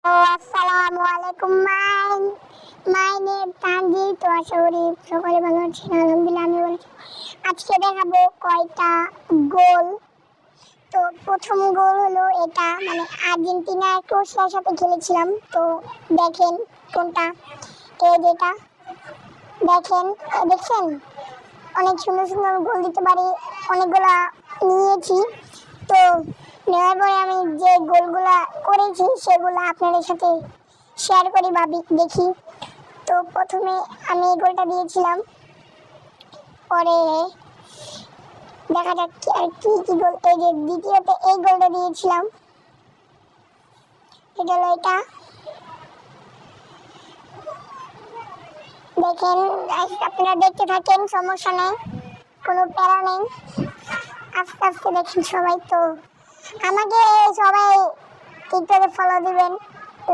আসসালামু আলাইকুম my name Tanzid. তো আশা করি সকলে ভালো আছেন। আলহামদুলিল্লাহ আমি বলছি আজকে দেখাবো কয়টা গোল। তো প্রথম গোল হলো এটা, মানে আর্জেন্টিনা ক্রোয়েশিয়ার সাথে খেলেছিলাম। তো দেখেন কোনটা, এই যেটা দেখেন, দেখছেন অনেক সুন্দর সুন্দর গোল দিতে পারি, অনেকগুলা নিয়েছি। তো নেওয়ার পরে আমি যে গোলগুলা করেছি সেগুলো আপনাদের সাথে শেয়ার করি বা দেখি। তো প্রথমে আমি এই গোলটা দিয়েছিলাম, পরে দেখা যাক আর কি কি গোল। এই যে দ্বিতীয়তে এই গোলটা দিয়েছিলাম, এটা হলো এটা। দেখেন আপনারা দেখতে থাকেন, সমস্যা নেই, কোনো প্যারা নেই, আস্তে আস্তে দেখেন সবাই। তো আমাকে সবাই টিকটকে ফলো দিবেন,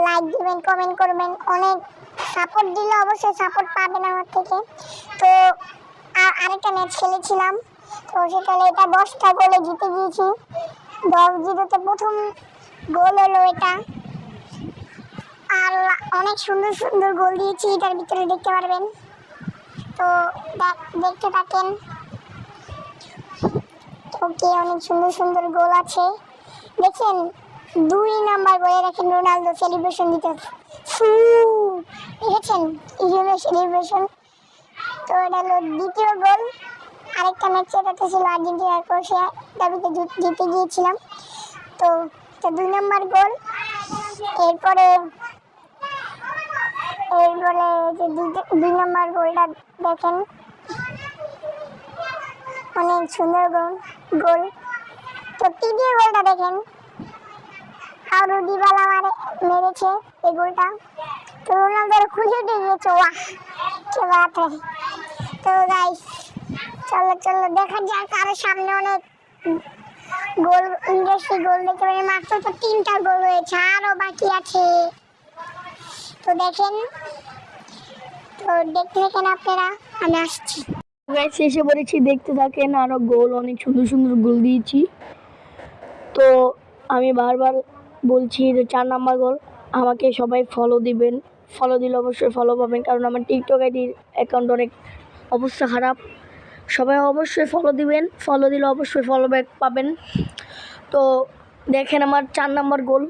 লাইক দিবেন, কমেন্ট করবেন, অনেক সাপোর্ট দিলে অবশ্যই সাপোর্ট পাবেন আমার থেকে। তো আরেকটা ম্যাচ খেলেছিলাম, তো সেখানে এটা 10টা গোলে জিতে গিয়েছি। 10-0-তে প্রথম গোল হলো এটা। আর অনেক সুন্দর সুন্দর গোল দিয়েছি, এটার ভিতরে দেখতে পারবেন। তো দেখতে থাকেন। ওকে, অনেক সুন্দর সুন্দর গোল আছে। দেখছেন 2 নাম্বার গোলে দেখেন রোনালদো সেলিব্রেশন দিতে, দেখেছেন সেলিব্রেশন। তো এটা হলো দ্বিতীয় গোল। আরেকটা ম্যাচ যেটাতে ছিল আর্জেন্টিনার ক্রোয়েশিয়া, দাবিতে জিতে গিয়েছিলাম। তো এটা 2 নাম্বার গোল। এরপরে যে 2 নাম্বার গোলটা দেখেন, অনেক সুন্দর গোল। তো তৃতীয় গোলটা দেখেন, আর দিবালা মেরেছে এই গোলটা। তো রোনালদোর খুঁজে দিয়ে গিয়েছে, ওয়াহ কি বাত है। তো গাইস চলো দেখা যাক, আরো সামনে অনেক গোল, ইন্টারেস্টিং গোল দেখতে পারেন। মাত্র তো 3টা গোল হয়েছে, আরো বাকি আছে। তো দেখেন, তো দেখতে থাকেন আপনারা, আমি আসছি। গাইস এসে পড়েছি, দেখতে থাকেন। আরো গোল, অনেক সুন্দর সুন্দর গোল দিয়েছি। তো আমি বারবার বলছি যে 4 নাম্বার গোল। আমাকে সবাই ফলো দিবেন, ফলো দিলে অবশ্যই ফলো পাবেন, কারণ আমার টিকটক আইডির অ্যাকাউন্ট অনেক অবস্থা খারাপ। সবাই অবশ্যই ফলো দিবেন, ফলো দিলে অবশ্যই ফলো ব্যাক পাবেন। তো দেখেন আমার 4 নাম্বার গোল,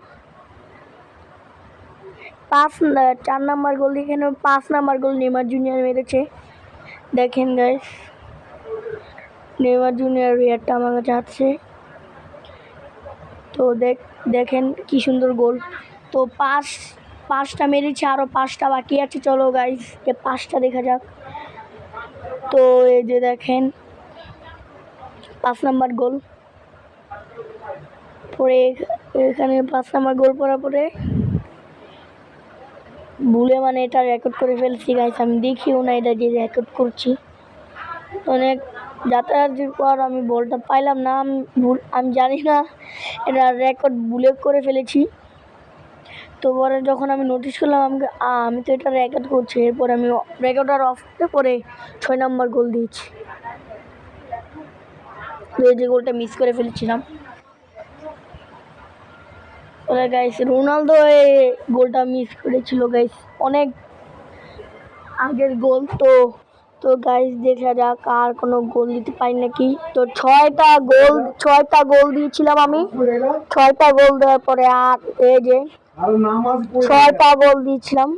4 নাম্বার গোল। দেখেন 5 নাম্বার গোল নেইমার জুনিয়র মেরেছে। দেখেন গাইস, নেইমার জুনিয়র রিয়ারটা আমার কাছে আছে। তো দেখেন কি সুন্দর গোল। তো পাঁচটা মেরেছে, আরও 5টা বাকি আছে। চলো গাইস এ 5টা দেখা যাক। তো এই যে দেখেন 5 নাম্বার গোল। পরে এখানে 5 নাম্বার গোল করার পরে ভুলে মানে এটা রেকর্ড করে ফেলছি গাইস। আমি দেখিও না এটা যে রেকর্ড করছি। অনেক যাতায়াতের পর আমি বলটা পাইলাম না, আমি জানি না এটা রেকর্ড ভুলে করে ফেলেছি। তো পরে যখন আমি নোটিস করলাম, আমি তো এটা রেকর্ড করছি, এরপর আমি রেকর্ডার অফ করে 6 নাম্বার গোল দিয়েছি। এই যে গোলটা মিস করে ফেলেছিলাম। গাইস রোনালদো এই গোলটা মিস করেছিল গাইস, অনেক আগের গোল। তো গাইস দেখা যাক আর কোনো গোল দিতে পারি নাকি। তো 6টা গোল দিয়েছিলাম আমি। 6টা গোল দেওয়ার পরে আর এই যে 6টা গোল দিয়েছিলাম,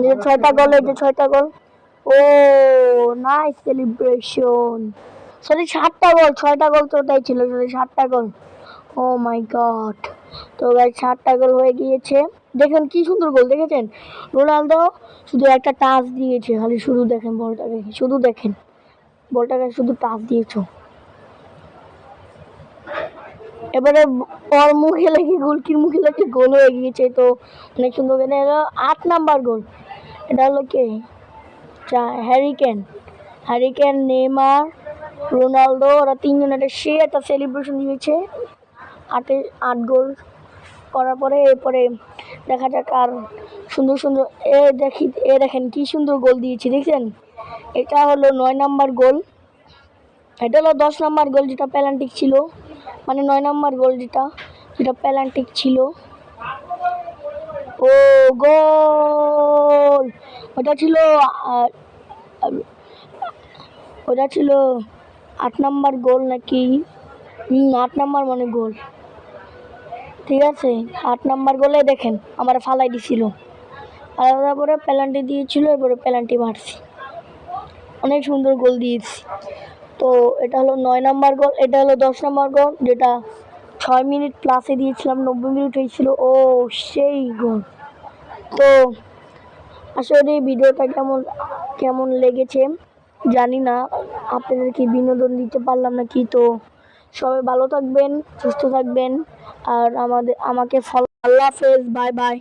যে 6টা গোল, এই যে 6টা গোল। ও নাইস সেলিব্রেশন। সরি 7টা গোল, 6টা গোল তো ওটাই ছিল, সরি 7টা গোল। ও মাই গড। তো গাইস 7টা গোল হয়ে গিয়েছে। দেখেন কি সুন্দর গোল, দেখেছেন রোনালদো শুধু একটা টাচ দিয়েছে, খালি শুধু দেখেন বলটাকে, শুধু দেখেন বলটাকে শুধু টাচ দিয়েছো। এবারে ওর মুখে লেগে, গোলকির মুখে লেগে গোল হয়ে গিয়েছে। তো অনেক সুন্দর। এটা হলো 8 নাম্বার গোল। এটা হলো কে, হ্যারিকেন, নেইমার, রোনালদো, ওরা 3জন একটা একটা সেলিব্রেশন দিয়েছে 8 গোল করার পরে। এরপরে দেখা যাক আর সুন্দর সুন্দর দেখেন কি সুন্দর গোল দিয়েছি, দেখছেন। এটা হলো 9 নাম্বার গোল। এটা হলো 10 নাম্বার গোল, যেটা পেনাল্টি ছিল, মানে 9 নাম্বার গোল যেটা পেনাল্টি ছিল। ও গোল! ওটা ছিল আহ, ওটা ছিল 8 নম্বর গোল নাকি? 8 নম্বর মানে গোল। ঠিক আছে, 8 নম্বর গোলে দেখেন আমার ফালাই দিছিল, আর তারপরে পেনাল্টি দিয়েছিল, এরপরে পেনাল্টি মারছি, অনেক সুন্দর গোল দিয়েছি। তো এটা হলো 9 নম্বর গোল। এটা হলো 10 নম্বর গোল, যেটা 6 মিনিট প্লাসে দিয়েছিলাম, 90 মিনিট হয়েছিল। ও সেই গোল! তো আসলে এই ভিডিওটা কেমন কেমন লেগেছে জানি না, আপনাদেরকে বিনোদন দিতে পারলাম নাকি। তো সবাই ভালো থাকবেন, সুস্থ থাকবেন, আর আমাকে ফলো। আল্লাহ হাফেজ, বাই বাই।